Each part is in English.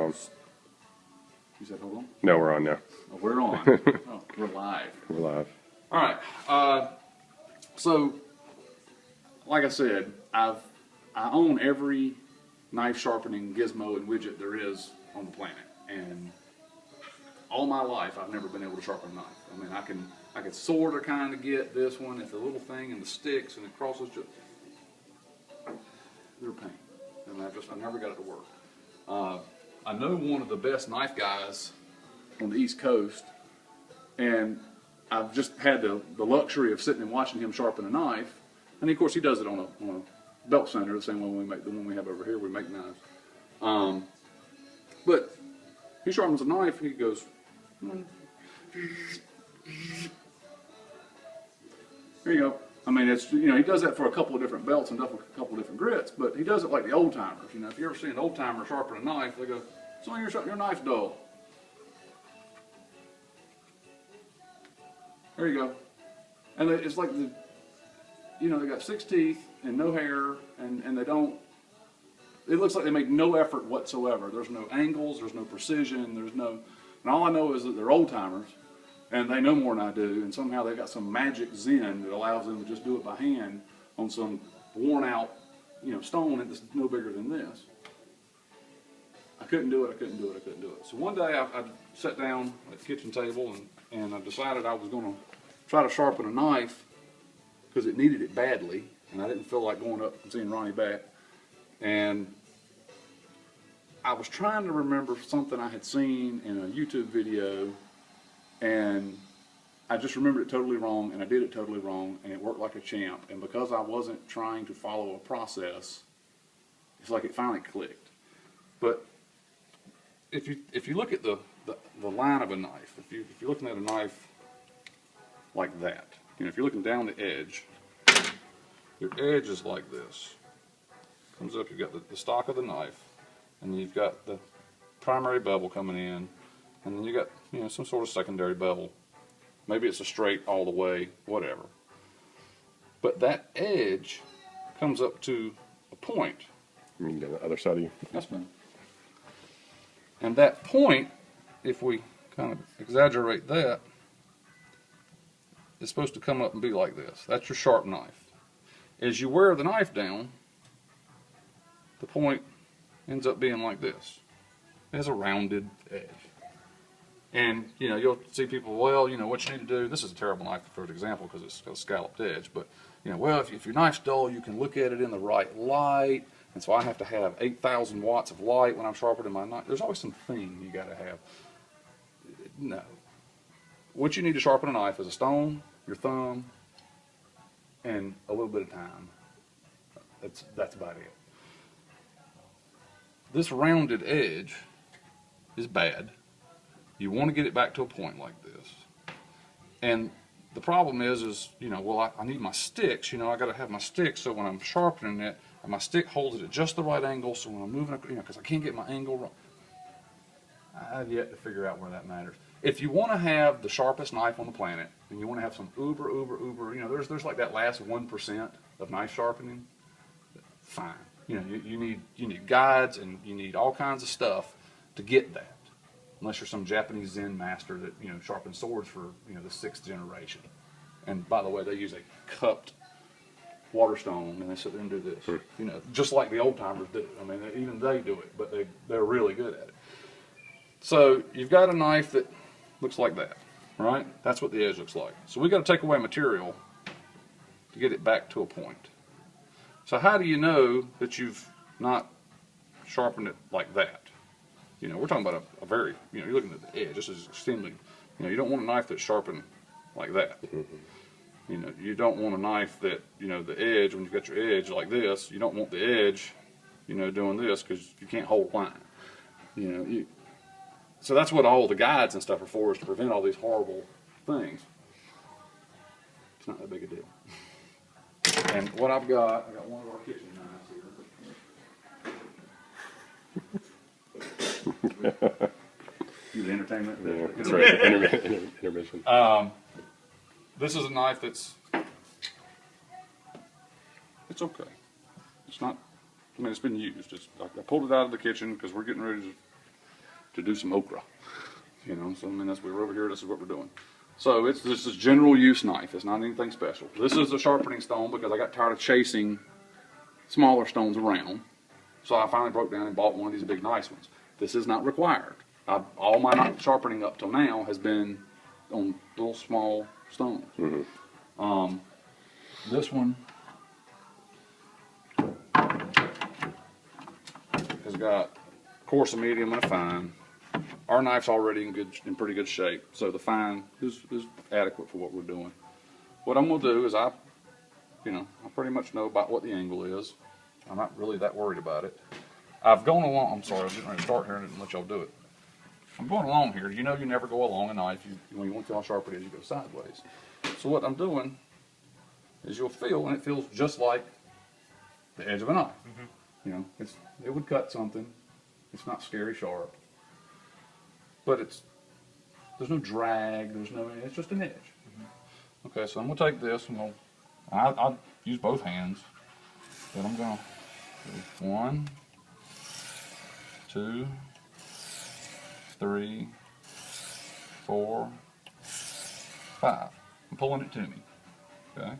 on. You said hold on? No, we're on now. Oh, we're on. Oh, we're live. We're live. All right. So, like I said, I own every knife sharpening gizmo and widget there is on the planet, and all my life I've never been able to sharpen a knife. I mean, I can sort of kind of get this one. It's a little thing and the sticks and it crosses. They're a pain, and I never got it to work. I know one of the best knife guys on the East Coast, and I've just had the luxury of sitting and watching him sharpen a knife. And of course, he does it on a belt sander, the same one we make, the one we have over here. We make knives, but he sharpens a knife. He goes, there you go. I mean, it's, you know, he does that for a couple of different belts and a couple of different grits, but he does it like the old timers. You know, if you ever see an old timer sharpen a knife, they go, "So your knife's dull." There you go. And it's like you know, they got 6 teeth and no hair, and they don't. It looks like they make no effort whatsoever. There's no angles, there's no precision, there's no. And all I know is that they're old timers, and they know more than I do, and somehow they've got some magic zen that allows them to just do it by hand on some worn out, you know, stone that's no bigger than this. I couldn't do it, I couldn't do it, I couldn't do it. So one day I sat down at the kitchen table and I decided I was going to try to sharpen a knife because it needed it badly, and I didn't feel like going up and seeing Ronnie back. And I was trying to remember something I had seen in a YouTube video, and I just remembered it totally wrong, and I did it totally wrong, and it worked like a champ. And because I wasn't trying to follow a process, it's like it finally clicked. But if you look at the line of a knife, if you're looking at a knife like that, you know, if you're looking down the edge, your edge is like this. Comes up, you've got the stock of the knife, and you've got the primary bevel coming in, and then you got, you know, some sort of secondary bevel. Maybe it's a straight all the way, whatever. But that edge comes up to a point. You mean on the other side of you? That's fine. And that point, if we kind of exaggerate that, is supposed to come up and be like this. That's your sharp knife. As you wear the knife down, the point ends up being like this. It has a rounded edge. And, you know, you'll see people, well, you know, what you need to do, this is a terrible knife for an example because it's got a scalloped edge, but, you know, well, if your knife's dull, you can look at it in the right light, and so I have to have 8,000 watts of light when I'm sharpening my knife. There's always some thing you got to have. No. What you need to sharpen a knife is a stone, your thumb, and a little bit of time. That's about it. This rounded edge is bad. You want to get it back to a point like this. And the problem is you know, well, I need my sticks. You know, I got to have my sticks so when I'm sharpening it, and my stick holds it at just the right angle, so when I'm moving, you know, because I can't get my angle wrong. I've yet to figure out where that matters. If you want to have the sharpest knife on the planet, and you want to have some uber, you know, there's like that last 1% of knife sharpening, fine. You know, you need guides, and you need all kinds of stuff to get that. Unless you're some Japanese Zen master that, you know, sharpens swords for, you know, the 6th generation. And by the way, they use a cupped water stone, and they sit there and do this. You know, just like the old timers do. I mean, even they do it, but they're really good at it. So you've got a knife that looks like that, right? That's what the edge looks like. So we've got to take away material to get it back to a point. So how do you know that you've not sharpened it like that? You know, we're talking about a very, you know, you're looking at the edge. This is extremely, you know, you don't want a knife that's sharpened like that. You know, you don't want a knife that, you know, the edge, when you've got your edge like this, you don't want the edge, you know, doing this because you can't hold line. You know, so that's what all the guides and stuff are for, is to prevent all these horrible things. It's not that big a deal. And what I got one of our kitchen knives here. You the entertainment? Yeah, that's right. Intermission. This is a knife that's, it's okay. It's not, I mean, it's been used. I pulled it out of the kitchen because we're getting ready to to do some okra. You know, so I mean, that's we're over here. This is what we're doing. So it's this is general use knife. It's not anything special. This is a sharpening stone because I got tired of chasing smaller stones around. So I finally broke down and bought one of these big nice ones. This is not required. All my knife sharpening up till now has been on little small stones. Mm-hmm. This one has got coarse, a medium, and a fine. Our knife's already in pretty good shape, so the fine is adequate for what we're doing. What I'm gonna do is I pretty much know about what the angle is. I'm not really that worried about it. I've gone along. I'm sorry, I was getting ready to start here and didn't let y'all do it. I'm going along here. You know, you never go along a knife. When you want to feel how sharp it is, you go sideways. So what I'm doing is you'll feel, and it feels just like the edge of a knife. Mm-hmm. You know, it would cut something. It's not scary sharp, but there's no drag. It's just an edge. Mm-hmm. Okay, so I'm gonna take this and I'll use both hands, but I'm gonna do 1, 2, 3, 4, 5. I'm pulling it to me. Okay.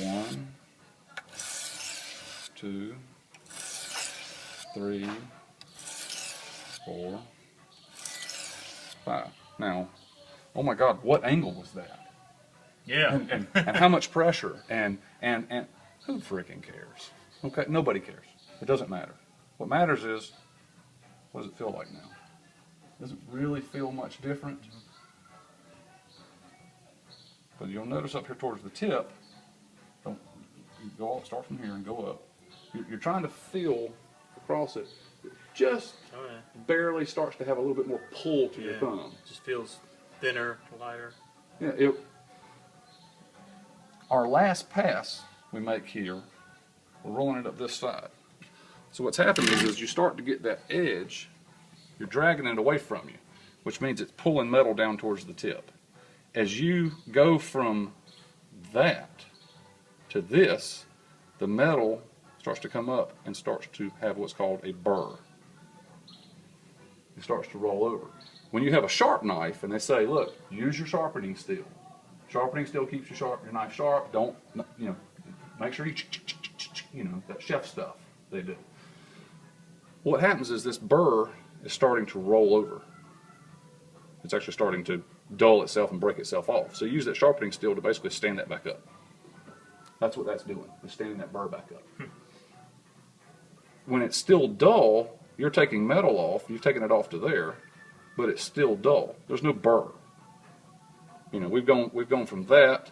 1, 2, 3, 4, 5. Now, oh my God, what angle was that? Yeah. And how much pressure? And who freaking cares? Okay, nobody cares. It doesn't matter. What matters is, what does it feel like now? Doesn't really feel much different. But you'll notice up here towards the tip, don't you go all, start from here and go up. You're trying to feel across it. It just barely starts to have a little bit more pull to your thumb. Just feels thinner, lighter. Yeah. Our last pass we make here, we're rolling it up this side. So what's happening is you start to get that edge, you're dragging it away from you, which means it's pulling metal down towards the tip. As you go from that to this, the metal starts to come up and starts to have what's called a burr. It starts to roll over. When you have a sharp knife and they say, look, use your sharpening steel. Sharpening steel keeps your knife sharp. Don't, make sure that chef stuff they do. What happens is this burr is starting to roll over. It's actually starting to dull itself and break itself off. So you use that sharpening steel to basically stand that back up. That's what that's doing, is standing that burr back up. When it's still dull, you're taking metal off, you've taken it off to there, but it's still dull. There's no burr. We've gone from that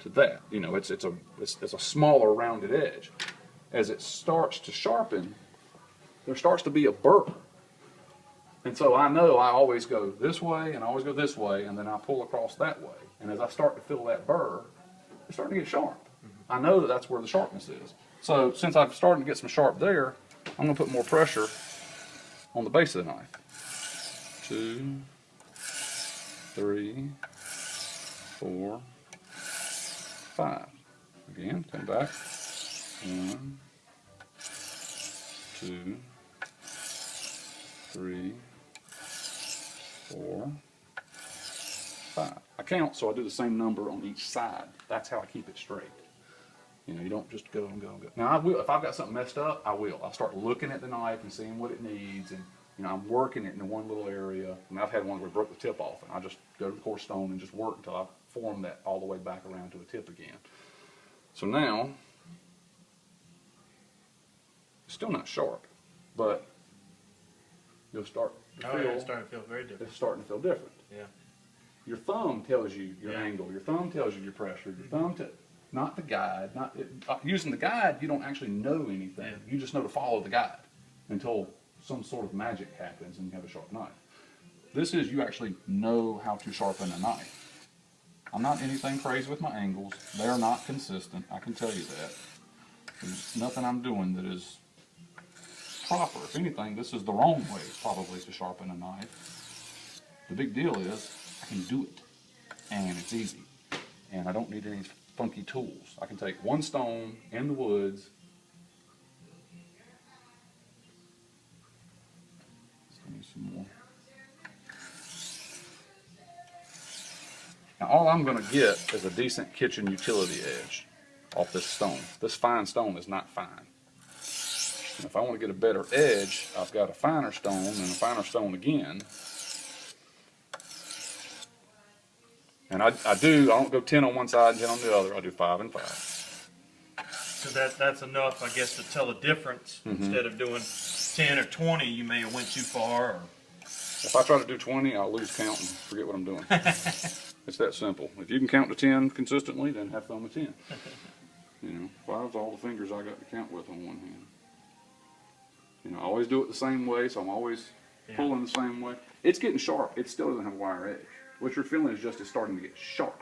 to that. It's a smaller rounded edge. As it starts to sharpen, there starts to be a burr. And so I know I always go this way and I always go this way, and then I pull across that way. And as I start to feel that burr, it's starting to get sharp. I know that that's where the sharpness is. So since I've started to get some sharp there, I'm going to put more pressure on the base of the knife. 2, 3, 4, 5. Again, come back. 1, 2, 3, 4, 5. I count, so I do the same number on each side. That's how I keep it straight. You don't just go and go and go. Now, I will, if I've got something messed up, I will. I'll start looking at the knife and seeing what it needs, and I'm working it in one little area. I've had one where it broke the tip off, and I just go to the coarse stone and just work until I form that all the way back around to a tip again. So now, it's still not sharp, but you'll start to feel. It's starting to feel very different. It's starting to feel different. Yeah. Your thumb tells you your angle. Your thumb tells you your pressure. Your thumb not the guide. Using the guide, you don't actually know anything. Yeah. You just know to follow the guide until some sort of magic happens and you have a sharp knife. This is you actually know how to sharpen a knife. I'm not anything crazy with my angles. They're not consistent. I can tell you that. There's nothing I'm doing that is proper. If anything, this is the wrong way probably to sharpen a knife. The big deal is I can do it, and it's easy, and I don't need any funky tools. I can take one stone in the woods, some more. Now all I'm going to get is a decent kitchen utility edge off this stone. This fine stone is not fine. And if I want to get a better edge, I've got a finer stone and a finer stone again. And I don't go 10 on one side and 10 on the other. I do 5 and 5. So that's enough, I guess, to tell a difference. Instead of doing 10 or 20, you may have went too far. Or... If I try to do 20, I'll lose count and forget what I'm doing. It's that simple. If you can count to 10 consistently, then have fun with 10. You know, 5's all the fingers I got to count with on one hand. You know, I always do it the same way, so I'm always pulling the same way. It's getting sharp. It still doesn't have a wire edge. What you're feeling is just it's starting to get sharp.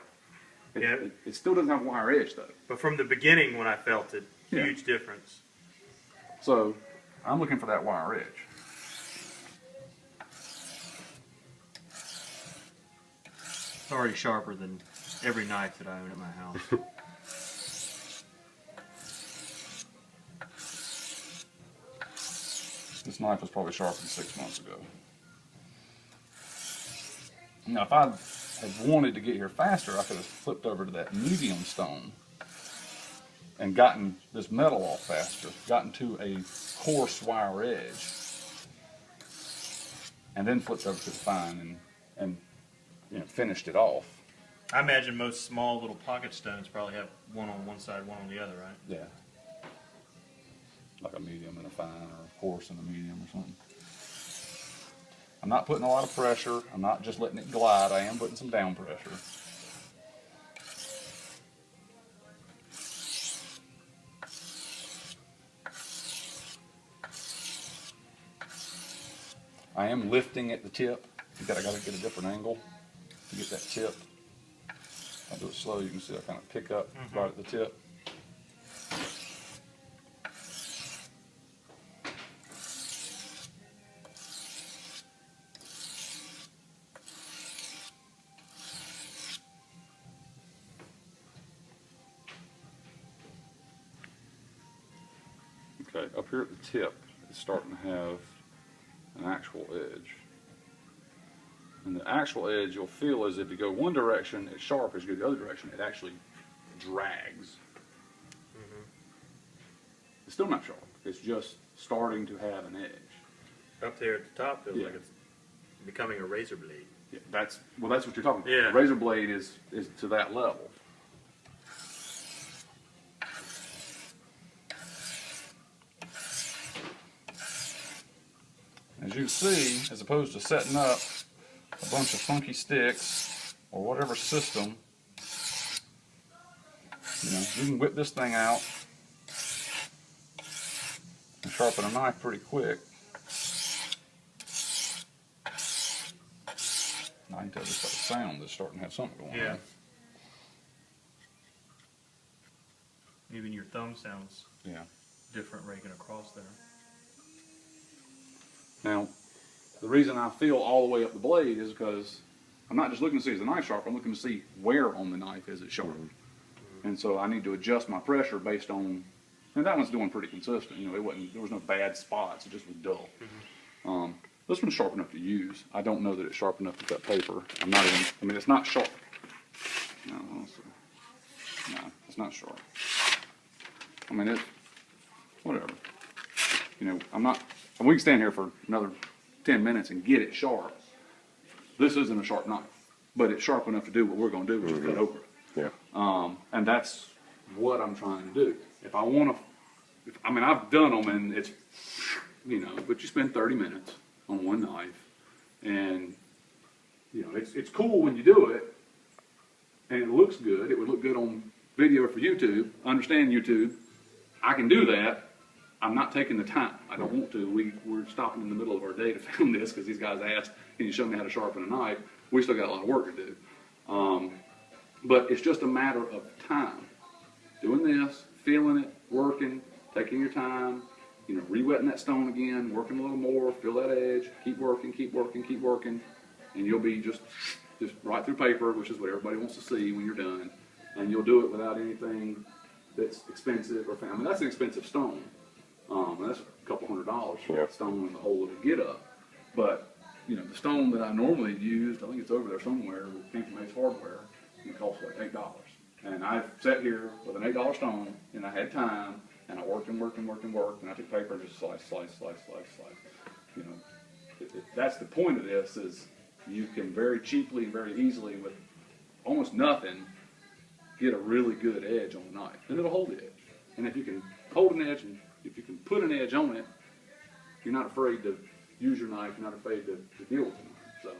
It still doesn't have a wire edge, though. But from the beginning when I felt it, huge difference. So, I'm looking for that wire edge. It's already sharper than every knife that I own at my house. This knife was probably sharpened 6 months ago. Now, if I had wanted to get here faster, I could have flipped over to that medium stone and gotten this metal off faster, gotten to a coarse wire edge, and then flipped over to the fine and you know, finished it off. I imagine most small little pocket stones probably have one on one side, one on the other, right? Yeah. Like a medium and a fine, or a coarse and a medium or something. I'm not putting a lot of pressure. I'm not just letting it glide. I am putting some down pressure. I am lifting at the tip. I got to get a different angle to get that tip. I'll do it slow. You can see I kind of pick up right at the tip. Okay, up here at the tip, it's starting to have an actual edge. And the actual edge, you'll feel as if you go one direction, it's sharp. As you go the other direction, it actually drags. It's still not sharp. It's just starting to have an edge. Up there at the top feels like it's becoming a razor blade. Yeah, that's what you're talking about. Yeah. The razor blade is to that level. As you see, as opposed to setting up a bunch of funky sticks or whatever system, you know, you can whip this thing out and sharpen a knife pretty quick. I can tell just by the sound that's starting to have something going on. Even your thumb sounds different raking across there. Now, the reason I feel all the way up the blade is because I'm not just looking to see is the knife sharp, I'm looking to see where on the knife is it sharp. And so I need to adjust my pressure based on, and that one's doing pretty consistent. You know, there was no bad spots, it just was dull. This one's sharp enough to use. I don't know that it's sharp enough to cut paper. It's not sharp. No, it's not sharp. I mean, whatever. You know, we can stand here for another 10 minutes and get it sharp. This isn't a sharp knife, but it's sharp enough to do what we're going to do, which is cut okra. Yeah. And that's what I'm trying to do. If I want to, I've done them and it's, you know, but you spend 30 minutes on one knife and, you know, it's cool when you do it and it looks good. It would look good on video for YouTube. Understand YouTube. I can do that. I'm not taking the time. I don't want to. We're stopping in the middle of our day to film this because these guys asked, can you show me how to sharpen a knife? We still got a lot of work to do. But it's just a matter of time. Doing this, feeling it, working, taking your time, you know, re-wetting that stone again, working a little more, feel that edge, keep working, keep working, keep working, and you'll be just right through paper, which is what everybody wants to see when you're done. And you'll do it without anything that's expensive or fancy. That's an expensive stone. And that's a couple $100 for that stone and the whole little get up. But the stone that I normally used, I think it's over there somewhere, came from Ace Hardware, and it cost like $8. And I sat here with an $8 stone, and I had time, and I worked and worked and worked and worked, and I took paper and just slice. That's the point of this, is you can very cheaply and very easily, with almost nothing, get a really good edge on a knife, and it'll hold the edge. And if you can hold an edge, and if you can put an edge on it, you're not afraid to use your knife. You're not afraid to deal with it. So,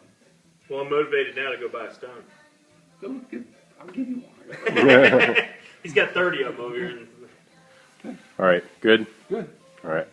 Well, I'm motivated now to go buy a stone. I'll give you one. He's got 30 of them over here. All right. Good. Good. All right.